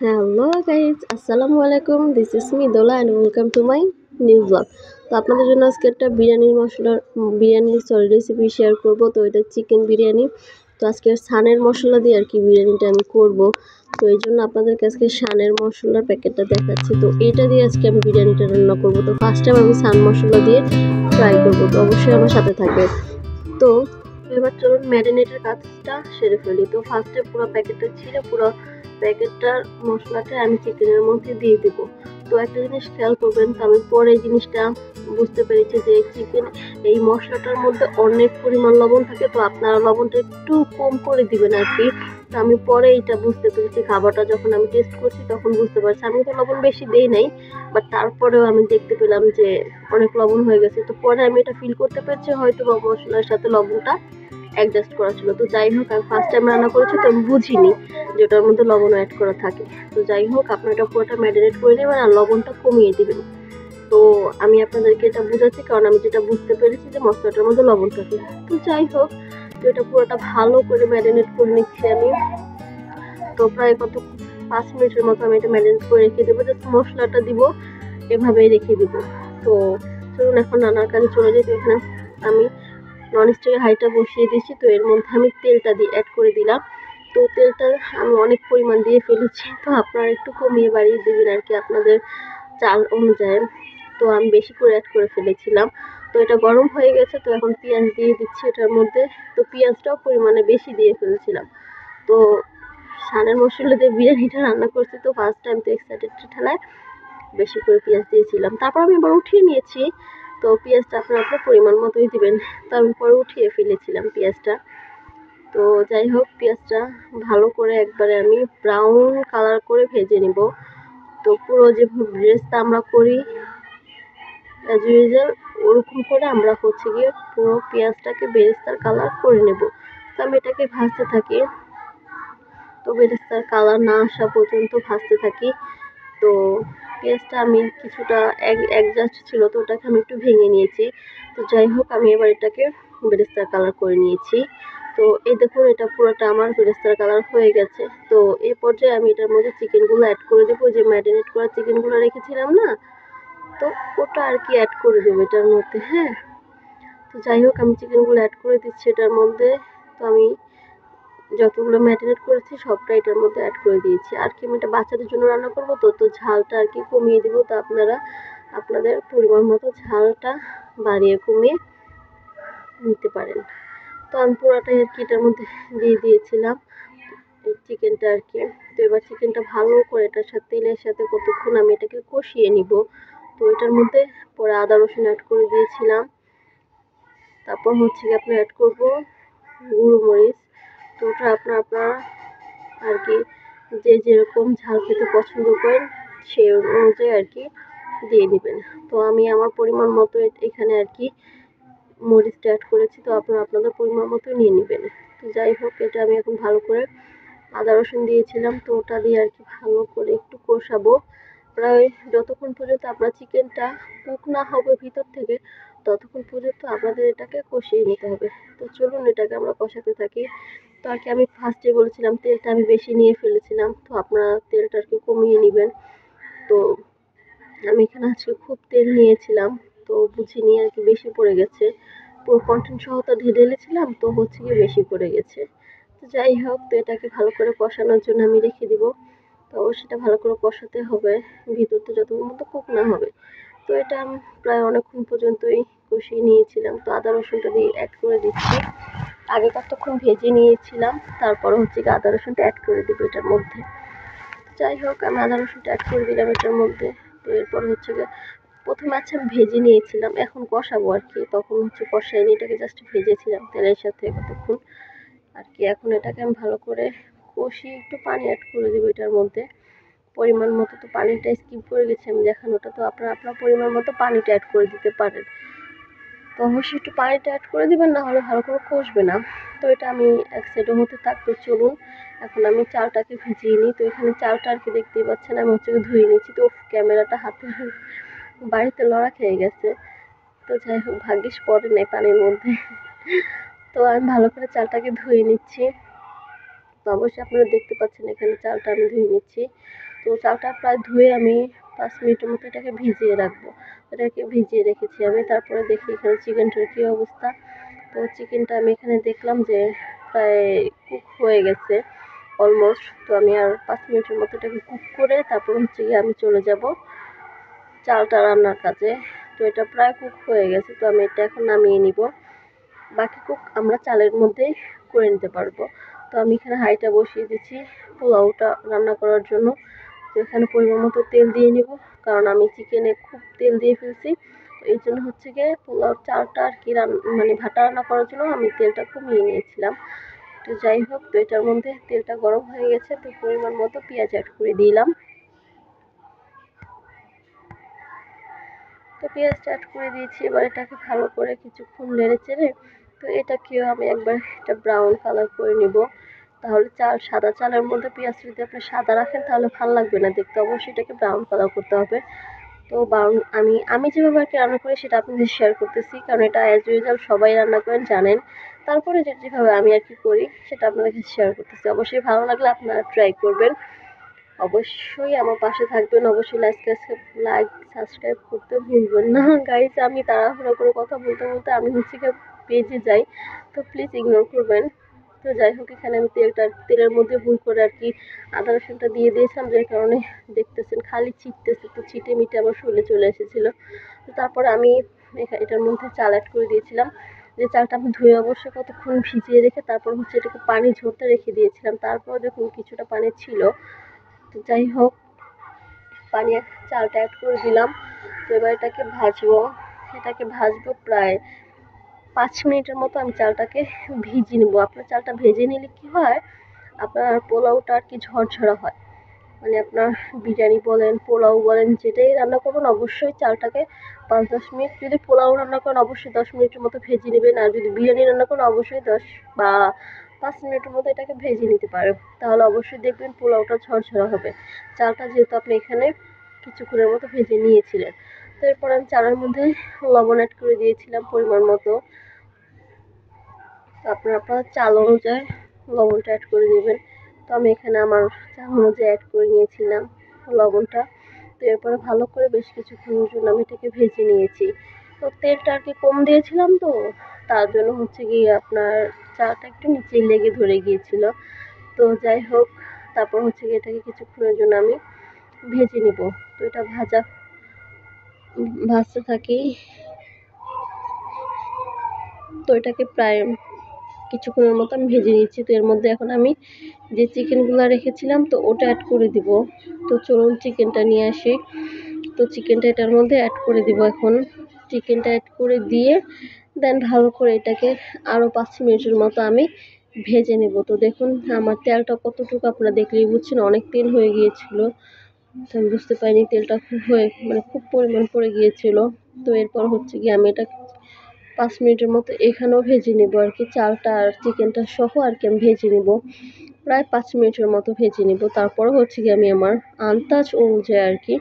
Hello guys, আসসালামু আলাইকুম। This is me Dola and welcome to my new blog. তো আপনাদের জন্য আজকে একটা বিরিয়ানির রেসিপি শেয়ার করব। তো এটা চিকেন বিরিয়ানি। তো আজকে সানের মশলা দিয়ে আর কি বিরিয়ানিটা আমি করব। তো এই জন্য আপনাদেরকে আজকে সানের মশলার প্যাকেটটা দেখাচ্ছি। তো এটা দিয়ে আজকে আমি বিরিয়ানিটা রান্না করব। তো ফার্স্ট টাইম আমি সান মশলা দিয়ে ট্রাই করব। তো অবশ্যই আমার সাথে থাকবে। তো এবার চলুন ম্যারিনেটের কাজটা সেরে ফেলি। তো ফার্স্টে পুরো প্যাকেটটা ছিঁড়ে পুরো প্যাকেটটার মশলাটা আমি চিকেনের মধ্যে দিয়ে দিব। তো একটা জিনিস খেয়াল করবেন, তো আমি পরে এই জিনিসটা বুঝতে পেরেছি যে এই মশলাটার মধ্যে অনেক পরিমাণ লবণ থাকে। তো আপনারা লবণটা একটু কম করে দিবেন আর কি। তো আমি পরে এটা বুঝতে পেরেছি, খাবারটা যখন আমি টেস্ট করছি তখন বুঝতে পারছি। আমি তো লবণ বেশি দেই নাই, বাট তারপরেও আমি দেখতে পেলাম যে অনেক লবণ হয়ে গেছে। তো পরে আমি এটা ফিল করতে পেরেছি হয়তো বা মশলার সাথে লবণটা অ্যাডজাস্ট করা ছিল। তো যাই হোক, আমি ফার্স্ট টাইম রান্না করেছি তো আমি বুঝিনি যে ওটার মধ্যে লবণ অ্যাড করা থাকে। তো যাই হোক, আপনার এটা পুরোটা ম্যারিনেট করে নেবেন আর লবণটা কমিয়ে দিবেন। তো আমি আপনাদেরকে এটা বুঝাচ্ছি কারণ আমি যেটা বুঝতে পেরেছি যে মশলাটার মধ্যে লবণ থাকে। তো যাই হোক, তো এটা পুরোটা ভালো করে ম্যারিনেট করে নিচ্ছি আমি। তো প্রায় 5 মিনিটের মতো আমি এটা ম্যারিনেট করে রেখে দেবো। জাস্ট মশলাটা দিব, এভাবেই রেখে দিব। তো চলুন এখন রান্নার কাজে চলে যাই। তো এখানে আমি ননস্টিকের হাঁড়িটা বসিয়ে দিয়েছি। তো এর মধ্যে আমি তেলটা অ্যাড করে দিলাম। তো তেলটা আমি অনেক পরিমাণ দিয়ে ফেলেছি। তো আপনারা একটু কমিয়ে বাড়িয়ে দেবেন আর কি আপনাদের চাল অনুযায়ী। তো আমি বেশি করে অ্যাড করে ফেলেছিলাম। তো এটা গরম হয়ে গেছে। তো এখন পেঁয়াজ দিয়ে দিচ্ছি এটার মধ্যে। তো পেঁয়াজটাও পরিমাণে বেশি দিয়ে ফেলেছিলাম। তো সানের মশলা দিয়ে বিরিয়ানিটা রান্না করছি, তো ফার্স্ট টাইম তো এক্সাইটেড ঠেলায় বেশি করে পেঁয়াজ দিয়েছিলাম। তারপর আমি আবার উঠিয়ে নিয়েছি। তো পেঁয়াজটা আপনার পরিমাণ মতোই দিবেন। তো আমি পরে উঠিয়ে ফেলেছিলাম পেঁয়াজটা। তো যাই হোক, পেঁয়াজটা ভালো করে একবারে আমি ব্রাউন কালার করে ভেজে নিব। তো পুরো যে ব্রেস্তা আমরা করি অ্যাজ ইউজুয়াল ওরকম করে আমরা গিয়ে পুরো পেঁয়াজটাকে বেরেস্তার কালার করে নেব। তো আমি এটাকে ভাজতে থাকি। তো বেরেস্তার কালার না আসা পর্যন্ত ভাজতে থাকি। তো পেঁয়াজটা আমি কিছুটা অ্যাডজাস্ট ছিল, তো ওটাকে আমি একটু ভেঙে নিয়েছি। তো যাই হোক, আমি এবার এটাকে বেরেস্তার কালার করে নিয়েছি। তো এই দেখুন, এটা পুরোটা আমার বেরেস্তার কালার হয়ে গেছে। তো এই পর্যায়ে আমি এটার মধ্যে চিকেনগুলো অ্যাড করে দেবো, যে ম্যারিনেট করা চিকেনগুলো রেখেছিলাম না, তো ওটা আর কি অ্যাড করে দেবো এটার মধ্যে। হ্যাঁ, তো যাই হোক, আমি চিকেনগুলো অ্যাড করে দিচ্ছি এটার মধ্যে। তো আমি যতগুলো ম্যারিনেট করেছি সবটা এটার মধ্যে অ্যাড করে দিয়েছি। আর কি আমি এটা বাচ্চাদের জন্য রান্না করবো, তো ঝালটা আর কি কমিয়ে দিব। তো আপনারা আপনাদের পরিমাণ মতো ঝালটা বাড়িয়ে কমিয়ে নিতে পারেন। তো আমি পুরোটাই আর কি এটার মধ্যে দিয়ে দিয়েছিলাম এই চিকেনটা আর কি। তো এবার চিকেনটা ভালো করে এটার সাথে তেলের সাথে কতক্ষণ আমি এটাকে কষিয়ে নিব। তো এটার মধ্যে পরে আদা রসুন অ্যাড করে দিয়েছিলাম। তারপর আপনার অ্যাড করব গুঁড়ো মরিচ। তো ওটা আপনারা আর কি যে যেরকম ঝাল খেতে পছন্দ করেন সেই অনুযায়ী আর কি দিয়ে দিবেন। তো আমি আমার পরিমাণ মতো এখানে আর কি মরিচটা অ্যাড করেছি। তো আপনারা আপনাদের পরিমাণ মতো নিয়ে নেবেন। তো যাই হোক, এটা আমি এখন ভালো করে আদা রসুন দিয়েছিলাম, তো ওটা দিয়ে আর কি ভালো করে একটু কষাবো। প্রায় যতক্ষণ পর্যন্ত আপনার চিকেনটা কুক না হবে ভিতর থেকে, ততক্ষণ পর্যন্ত আপনাদের এটাকে কষিয়ে নিতে হবে। তো চলুন এটাকে আমরা কষাতে থাকি। তো আর কি আমি ফার্স্টে বলেছিলাম তেলটা আমি বেশি নিয়ে ফেলেছিলাম, তো আপনারা তেলটা আর কি কমিয়ে নেবেন। তো আমি এখানে আজকে খুব তেল নিয়েছিলাম, তো বুঝিনি আর কি বেশি পড়ে গেছে। পুরো কন্টেন্ট সহ তো ঢেলেছিলাম, তো গিয়ে বেশি পড়ে গেছে। তো যাই হোক, তো এটাকে ভালো করে কষানোর জন্য আমি রেখে দিব। তো সেটা ভালো করে কষাতে হবে ভিতরটা যতক্ষণ মতো কুক না হবে। তো এটা আমি প্রায় অনেকক্ষণ পর্যন্তই কষিয়ে নিয়েছিলাম। তো আদা রসুনটা দিয়ে অ্যাড করে দিচ্ছি। আগে কতক্ষণ ভেজে নিয়েছিলাম, তারপরে আদা রসুনটা অ্যাড করে দিব এটার মধ্যে। যাই হোক, আমি আদা রসুনটা অ্যাড করে দিলাম এটার মধ্যে। তো এরপর প্রথমে আমি ভেজে নিয়েছিলাম, এখন কষাবো আর কি। তখন কষাইনি, এটাকে জাস্ট ভেজেছিলাম তেলের সাথে কতক্ষণ আর কি। এখন এটাকে আমি ভালো করে কষিয়ে একটু পানি অ্যাড করে দেবো এটার মধ্যে পরিমাণ মতো। তো পানিটা স্কিপ করে গেছি আমি দেখানোটা, তো আপনারা আপনার পরিমাণ মতো পানিটা অ্যাড করে দিতে পারেন। তো অবশ্যই একটু পানিটা অ্যাড করে দিবেন, না হলে ভালো করে কষবে না। তো এটা আমি এক সাইডে হতে থাকতে চলুন এখন আমি চালটাকে ভিজিয়ে নিই। তো এখানে চালটা আর কি দেখতেই পাচ্ছেন আমি ধুয়ে নিচ্ছি। তো ক্যামেরাটা হাতে বাড়িতে লড়া খেয়ে গেছে। তো যাই হোক, ভাগ্যিস পড়ে নেই পানির মধ্যে। তো আমি ভালো করে চালটাকে ধুয়ে নিচ্ছি। তো অবশ্যই আপনারা দেখতে পাচ্ছেন এখানে চালটা আমি ধুয়ে নিচ্ছি। তো চালটা প্রায় ধুয়ে আমি 5 মিনিটের মতো এটাকে ভিজিয়ে রাখবো। এটাকে ভিজিয়ে রেখেছি আমি। তারপরে দেখি এখানে চিকেনটার কী অবস্থা। তো চিকেনটা আমি এখানে দেখলাম যে প্রায় কুক হয়ে গেছে অলমোস্ট। তো আমি আর 5 মিনিটের মতো এটাকে কুক করে তারপর হচ্ছে গিয়ে আমি চলে যাব চালটা রান্নার কাজে। তো এটা প্রায় কুক হয়ে গেছে, তো আমি এটা এখন নামিয়ে নিব। বাকি কুক আমরা চালের মধ্যে করে নিতে পারবো। তো আমি এখানে হাঁড়িটা বসিয়ে দিচ্ছি পোলাওটা রান্না করার জন্য। তো এখানে পরিমাণ মতো তেল দিয়ে নিব, কারণ আমি চিকেনে খুব তেল দিয়ে ফেলছি। তো এই জন্য হচ্ছে গিয়ে পোলাও চালটা আর কি মানে ভাটা রান্না করার জন্য আমি তেলটা কমিয়ে নিয়েছিলাম। তো যাই হোক, তো এটার মধ্যে তেলটা গরম হয়ে গেছে, তো পরিমাণ মতো পেঁয়াজ অ্যাড করে দিলাম। তো পেঁয়াজটা অ্যাড করে দিয়েছি। এবার এটাকে ভালো করে কিছুক্ষণ নেড়ে চেড়ে তো এটাকেও আমি একবার এটা ব্রাউন কালার করে নিব। তাহলে সাদা চালের মধ্যে পেঁয়াজ যদি আপনি সাদা রাখেন তাহলে ভালো লাগবে না দেখতে, অবশ্যই এটাকে ব্রাউন কালার করতে হবে। তো আমি যেভাবে আর কি রান্না করি সেটা আপনাদের শেয়ার করতেছি, কারণ এটা অ্যাজ ইউজুয়াল সবাই রান্না করেন জানেন। তারপরে যেভাবে আমি আর কি করি সেটা আপনাদের কাছে শেয়ার করতেছি। অবশ্যই ভালো লাগলে আপনারা ট্রাই করবেন। অবশ্যই আমার পাশে থাকবেন, অবশ্যই লাইক সাবস্ক্রাইব করতে ভুলবেন না গাইস। আমি তাড়াহুড়ো করে কথা বলতে বলতে আমি হচ্ছে গিয়ে পেজে যাই, তো প্লিজ ইগনোর করবেন। তো যাই হোক, এখানে আমি তেলের মধ্যে ভুল করে আর কি আদা রসুনটা দিয়ে দিয়েছিলাম, যার কারণে দেখতেছেন খালি ছিটতেছে, তো ছিটে মিটে আমার শরীরে চলে এসেছিলো। তো তারপরে আমি এটার মধ্যে চাল অ্যাড করে দিয়েছিলাম। যে চালটা আমি ধুয়ে অবশ্যই কতক্ষণ ভিজিয়ে রেখে তারপর হচ্ছে এটাকে পানি ঝরতে রেখে দিয়েছিলাম। তারপর দেখুন কিছুটা পানি ছিল। তো যাই হোক, চালটা অ্যাড করে দিলাম। তো এবার এটাকে ভাজবো প্রায় 5 মিনিটের মতো। আমি চালটাকে ভিজিয়ে নেবো। আপনার চালটা ভেজে নিলে কি হয়, আপনার পোলাওটা আর কি ঝরঝরা হয়। মানে আপনার বিরিয়ানি বলেন, পোলাও বলেন, যেটাই রান্না করবেন অবশ্যই চালটাকে 5-10 মিনিট, যদি পোলাও রান্না করেন অবশ্যই 10 মিনিটের মতো ভেজে নেবেন, আর যদি বিরিয়ানি রান্না করেন অবশ্যই 10 বা 5 মিনিটের মতো এটাকে ভেজে নিতে পারেন। তাহলে অবশ্যই দেখবেন পোলাওটা ঝরঝরা হবে। চালটা যেহেতু আপনি এখানে কিছুক্ষণের মতো ভেজে নিয়েছিলেন। তো এরপর আমি চালের মধ্যে লবণ অ্যাড করে দিয়েছিলাম পরিমাণ মতো। আপনার চাল অনুযায়ী লবণটা অ্যাড করে দেবেন। তো আমি এখানে আমার চাল অনুযায়ী অ্যাড করে নিয়েছিলাম লবণটা। তো এরপরে ভালো করে বেশ কিছুক্ষণের জন্য আমি এটাকে ভেজে নিয়েছি। তো তেলটা আর কি কম দিয়েছিলাম, তো তার জন্য হচ্ছে গিয়ে আপনার চালটা একটু নিচে লেগে ধরে গিয়েছিল। তো যাই হোক, তারপর হচ্ছে গিয়ে এটাকে কিছুক্ষণের জন্য আমি ভেজে নিব। তো এটা ভাজতে থাকি। তো এটাকে প্রায় কিছুক্ষণের মতো আমি ভেজে নিচ্ছি। তো এর মধ্যে এখন আমি যে চিকেনগুলো রেখেছিলাম তো ওটা অ্যাড করে দিব। তো চলুন চিকেনটা নিয়ে আসি। তো চিকেনটা এটার মধ্যে অ্যাড করে দিব। এখন চিকেনটা অ্যাড করে দিয়ে দেন ভালো করে এটাকে আরও 5 মিনিটের মতো আমি ভেজে নেব। তো দেখুন আমার তেলটা কতটুকু আপনারা দেখলেই বুঝছেন, অনেক তেল হয়ে গিয়েছিল। তো আমি বুঝতে পারিনি তেলটা খুব পরিমাণ পড়ে গিয়েছিল। তো এরপর হচ্ছে গিয়ে আমি এটা 5 মিনিটের মতো এখানেও ভেজে নেব আর কি, চালটা আর চিকেনটা সহ আর কি আমি ভেজে নেব। প্রায় 5 মিনিটের মতো ভেজে নেব। তারপরে হচ্ছে গিয়ে আমি আমার আন্দাজ অনুযায়ী আর কি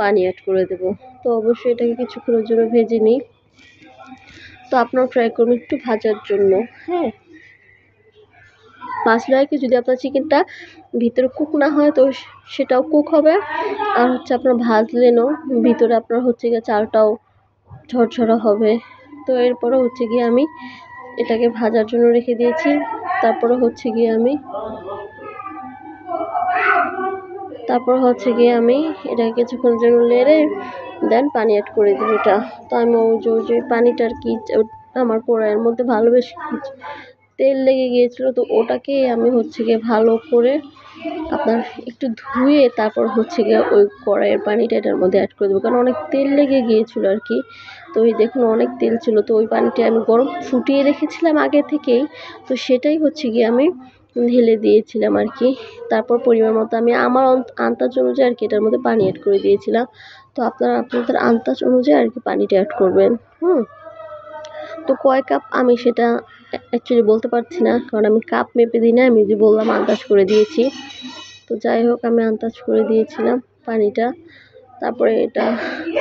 পানি অ্যাড করে দেব। তো অবশ্যই এটাকে কিছুক্ষণের জন্য ভেজে নিই। তো আপনারাও ট্রাই করবেন একটু ভাজার জন্য। হ্যাঁ, ভাজলে আর কি যদি আপনার চিকেনটা ভিতরে কুক না হয় তো সেটাও কুক হবে, আর হচ্ছে আপনার ভাজলেনও ভিতরে আপনার হচ্ছে গিয়ে চালটাও ঝরঝরা হবে। তো এরপরে হচ্ছে গিয়ে আমি এটাকে ভাজার জন্য রেখে দিয়েছি। তারপরে হচ্ছে গিয়ে আমি এটাকে কিছুক্ষণের জন্য নেড়ে দেন পানি অ্যাড করে দিই এটা। তো আমি ওই পানিটা আর কি আমার কড়াইয়ের মধ্যে ভালো বেশ তেল লেগে গিয়েছিলো, তো ওটাকে আমি হচ্ছে গিয়ে ভালো করে আপনার একটু ধুয়ে তারপর হচ্ছে গিয়ে ওই কড়াইয়ের পানিটা এটার মধ্যে অ্যাড করে দেবো, কারণ অনেক তেল লেগে গিয়েছিলো আর কি। তো ওই দেখুন অনেক তেল ছিল, তো ওই পানিটা আমি গরম ফুটিয়ে রেখেছিলাম আগে থেকেই, তো সেটাই হচ্ছে গিয়ে আমি ঢেলে দিয়েছিলাম আর কি। তারপর পরিমাণ মতো আমি আমার আন্দাজ অনুযায়ী আর কি এটার মধ্যে পানি অ্যাড করে দিয়েছিলাম। তো আপনারা আপনাদের আন্দাজ অনুযায়ী আর কি পানিটা অ্যাড করবেন। তো কয় কাপ আমি সেটা অ্যাকচুয়ালি বলতে পারছি না, কারণ আমি কাপ মেপে দিই না, আমি যে বললাম আন্দাজ করে দিয়েছি। তো যাই হোক, আমি আন্দাজ করে দিয়েছিলাম পানিটা। তারপরে এটা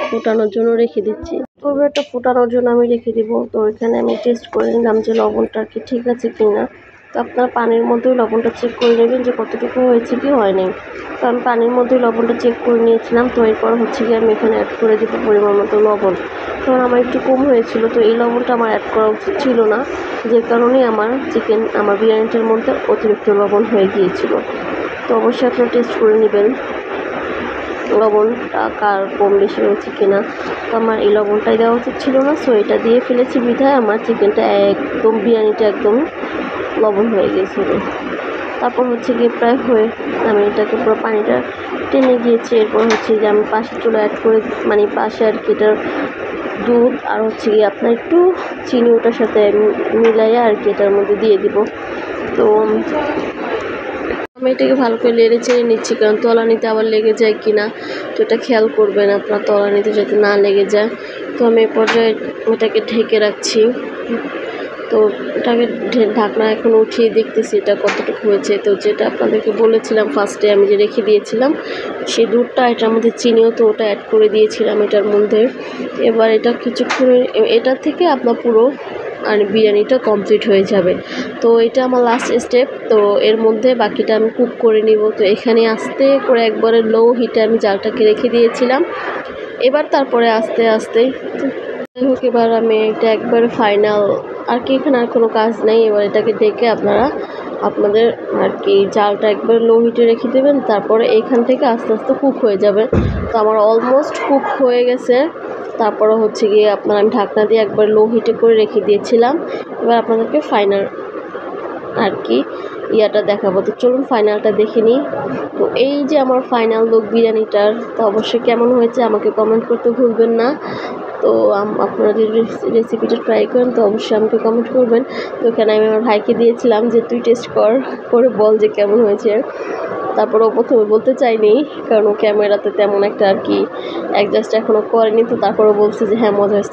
ফোটানোর জন্য রেখে দিচ্ছি। তো এটা ফোটানোর জন্য আমি রেখে দিব। তো এখানে আমি টেস্ট করে নিলাম যে লবণটা কি ঠিক আছে কিনা। তো আপনারা পানির মধ্যেই লবণটা চেক করে নেবেন যে কতটুকু হয়েছে কি হয় নাই। তো আমি পানির মধ্যেই লবণটা চেক করে নিয়েছিলাম। তো এরপর হচ্ছে গিয়ে আমি এখানে অ্যাড করে দেবো পরিমাণ মতো লবণ। কারণ আমার একটু কম হয়েছিল, তো এই লবণটা আমার অ্যাড করা উচিত ছিল না, যে কারণেই আমার বিরিয়ানিটার মধ্যে অতিরিক্ত লবণ হয়ে গিয়েছিল। তো অবশ্যই আপনারা টেস্ট করে নেবেন লবণটা কার কম বেশি হয়েছে কিনা। তো আমার এই লবণটাই দেওয়া উচিত ছিল না, সো এটা দিয়ে ফেলেছি বিধায় আমার চিকেনটা একদম বিরিয়ানিটা একদম লবণ হয়ে গিয়েছিল। তারপর হচ্ছে গিয়ে প্রায় হয়ে আমি এটাকে পুরো পানিটা টেনে গিয়েছি। এরপর হচ্ছে যে আমি পাশের চুলা অ্যাড করে পাশে আর কি এটার দুধ আর হচ্ছে গিয়ে আপনার একটু চিনি ওটার সাথে মিলাইয়া আর কি এটার মধ্যে দিয়ে দিব। তো আমি এটাকে ভালো করে নেড়ে চেড়ে নিচ্ছি, কারণ তলানিতে আবার লেগে যায় কিনা, তো এটা খেয়াল করবেন আপনার তলানিতে যাতে না লেগে যায়। তো আমি এ পর্যায়ে এটাকে ঢেকে রাখছি। তো এটাকে ঢাকনা এখন উঠিয়ে দেখতেছি এটা কতটুকু হয়েছে। তো যেটা আপনাদেরকে বলেছিলাম ফার্স্টে আমি যে রেখে দিয়েছিলাম সেই দুধটা, এটার মধ্যে চিনিও তো ওটা অ্যাড করে দিয়েছিলাম এটার মধ্যে। এবার এটা কিছুক্ষণের এটার থেকে আপনার পুরো আর বিরিয়ানিটা কমপ্লিট হয়ে যাবে। তো এটা আমার লাস্ট স্টেপ। তো এর মধ্যে বাকিটা আমি কুক করে নিব। তো এখানে আস্তে করে একবারে লো হিটে আমি জালটাকে রেখে দিয়েছিলাম। এবার তারপরে আস্তে আস্তে যাই হোক, এবার আমি এটা একবারে ফাইনাল আর কি, এখানে আর কোনো কাজ নেই। এবার এটাকে ডেকে আপনারা আপনাদের আর কি জালটা একবার লো হিটে রেখে দেবেন। তারপরে এইখান থেকে আস্তে আস্তে কুক হয়ে যাবে। তো আমার অলমোস্ট কুক হয়ে গেছে। তারপরে হচ্ছে গিয়ে আমি ঢাকনা দিয়ে একবার লো হিটে করে রেখে দিয়েছিলাম। এবার আপনাদেরকে ফাইনাল আর কি ইয়াটা দেখাবো। তো চলুন ফাইনালটা দেখে নিই। তো এই যে আমার ফাইনাল লুক বিরিয়ানিটার, তো অবশ্যই কেমন হয়েছে আমাকে কমেন্ট করতে ভুলবেন না। তো আপনারা যদি রেসিপিটা ট্রাই করেন তো অবশ্যই আমাকে কমেন্ট করবেন। তো এখানে আমি আমার ভাইকে দিয়েছিলাম যে তুই টেস্ট করে বল যে কেমন হয়েছে। তারপর ও প্রথমে বলতে চাইনি, কারণ ও ক্যামেরাতে তেমন একটা আর কি অ্যাডজাস্ট এখনও করেনি। তো তারপরে বলছে যে হ্যাঁ মজা হয়েছে।